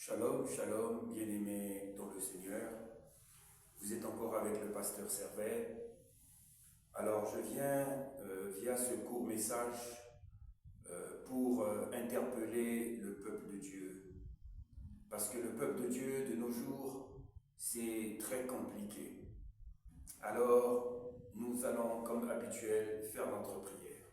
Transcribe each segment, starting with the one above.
Shalom, shalom, bien-aimés dans le Seigneur. Vous êtes encore avec le pasteur Servet. Alors je viens via ce court message pour interpeller le peuple de Dieu. Parce que le peuple de Dieu de nos jours, c'est très compliqué. Alors nous allons comme habituel faire notre prière.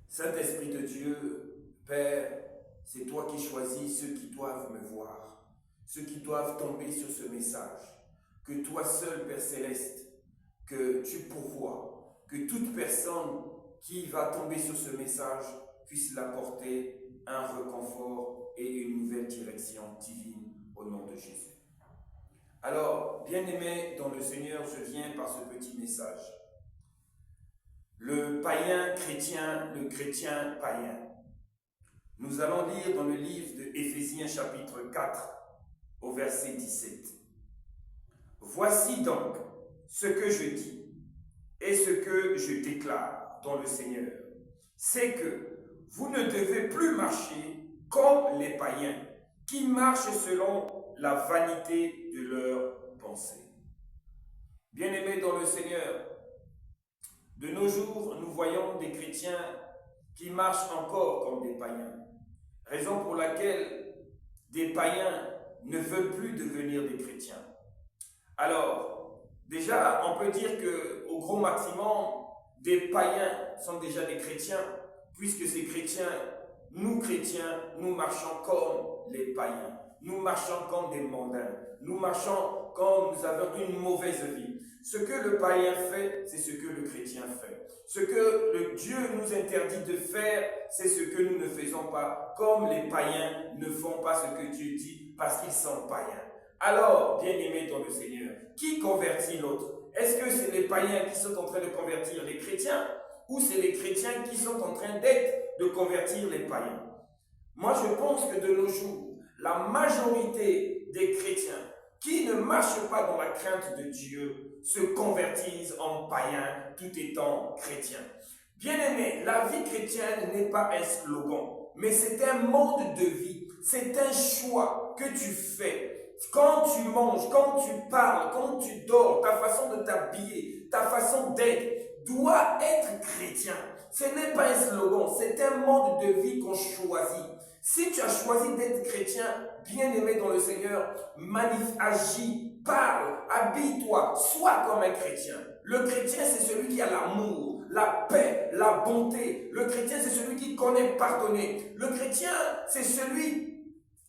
Saint-Esprit de Dieu, Père, c'est toi qui choisis ceux qui doivent me voir, ceux qui doivent tomber sur ce message. Que toi seul, Père Céleste, que tu pourvois, que toute personne qui va tomber sur ce message puisse l'apporter un réconfort et une nouvelle direction divine au nom de Jésus. Alors, bien-aimés dans le Seigneur, je viens par ce petit message. Le païen chrétien, le chrétien païen. Nous allons lire dans le livre de Éphésiens chapitre 4 au verset 17. Voici donc ce que je dis et ce que je déclare dans le Seigneur. C'est que vous ne devez plus marcher comme les païens qui marchent selon la vanité de leurs pensées. Bien-aimés dans le Seigneur, de nos jours, nous voyons des chrétiens qui marchent encore comme des païens. Raison pour laquelle des païens ne veulent plus devenir des chrétiens. Alors, déjà, on peut dire qu'au gros maximum, des païens sont déjà des chrétiens, puisque ces chrétiens, nous marchons comme les païens. Nous marchons comme des mondains. Nous marchons comme nous avons une mauvaise vie. Ce que le païen fait, c'est ce que le chrétien fait. Ce que le Dieu nous interdit de faire, c'est ce que nous ne faisons pas, comme les païens ne font pas ce que Dieu dit parce qu'ils sont païens. Alors, bien-aimés dans le Seigneur, qui convertit l'autre? Est-ce que c'est les païens qui sont en train de convertir les chrétiens ou c'est les chrétiens qui sont en train de convertir les païens? Moi, je pense que de nos jours, la majorité des chrétiens qui ne marchent pas dans la crainte de Dieu se convertissent en païens tout étant chrétiens. Bien-aimés, la vie chrétienne n'est pas un slogan, mais c'est un mode de vie, c'est un choix que tu fais. Quand tu manges, quand tu parles, quand tu dors, ta façon de t'habiller, ta façon d'être doit être chrétien. Ce n'est pas un slogan, c'est un mode de vie qu'on choisit. Si tu as choisi d'être chrétien, bien-aimé dans le Seigneur, agis, parle, habille-toi, sois comme un chrétien. Le chrétien, c'est celui qui a l'amour, la paix, la bonté. Le chrétien, c'est celui qui connaît pardonner. Le chrétien, c'est celui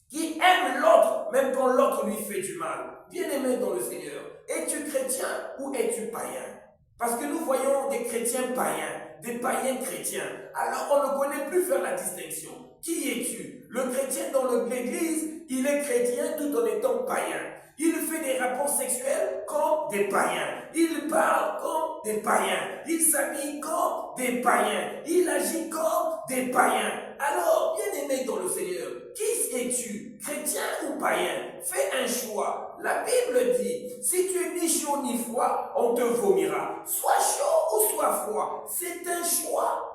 qui aime l'autre, même quand l'autre lui fait du mal. Bien-aimé dans le Seigneur, es-tu chrétien ou es-tu païen? Parce que nous voyons des chrétiens païens, des païens chrétiens. Alors on ne connaît plus faire la distinction. Qui es-tu? Le chrétien dans l'église, il est chrétien tout en étant païen. Il fait des rapports sexuels comme des païens. Il parle comme des païens. Il s'habille comme des païens. Il agit comme des païens. Alors, bien-aimé dans le Seigneur, qui es-tu? Chrétien ou païen? Fais un choix. La Bible dit, si tu es ni chaud ni froid, on te vomira. Sois chaud ou sois froid. C'est un choix.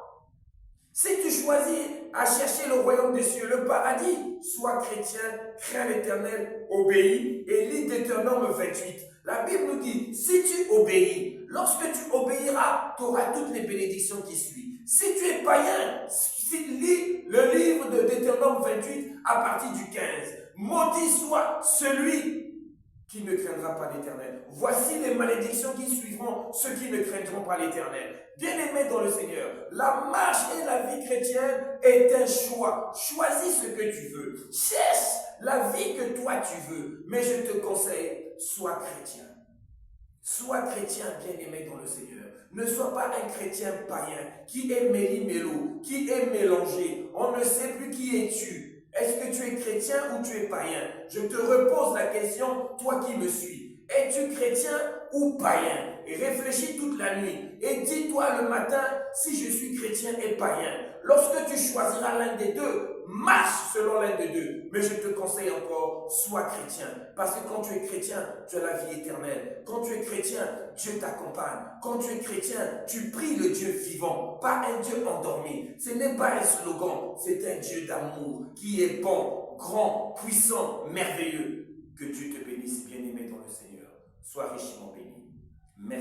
Si tu choisis à chercher le royaume des cieux, le paradis, sois chrétien, crains l'Éternel, obéis, et lis Deutéronome 28. La Bible nous dit, si tu obéis, lorsque tu obéiras, tu auras toutes les bénédictions qui suivent. Si tu es païen, lis le livre de Deutéronome 28 à partir du 15. Maudit soit celui qui ne craindra pas l'Éternel. Voici les malédictions qui suivront ceux qui ne craindront pas l'Éternel. Bien-aimés dans le Seigneur, la marche et la vie chrétienne est un choix. Choisis ce que tu veux. Cherche la vie que toi tu veux. Mais je te conseille, sois chrétien. Sois chrétien bien-aimé dans le Seigneur. Ne sois pas un chrétien païen qui est méli-mélo, qui est mélangé. On ne sait plus qui es-tu. Est-ce que tu es chrétien ou tu es païen? Je te repose la question, toi qui me suis. Es-tu chrétien ou païen? Et réfléchis toute la nuit. Et dis-toi le matin si je suis chrétien et païen. Lorsque tu choisiras l'un des deux, marche selon alors l'un des deux. Mais je te conseille encore, sois chrétien. Parce que quand tu es chrétien, tu as la vie éternelle. Quand tu es chrétien, Dieu t'accompagne. Quand tu es chrétien, tu pries le Dieu vivant, pas un Dieu endormi. Ce n'est pas un slogan, c'est un Dieu d'amour qui est bon, grand, puissant, merveilleux. Que Dieu te bénisse, bien-aimé dans le Seigneur. Sois richement béni. Merci.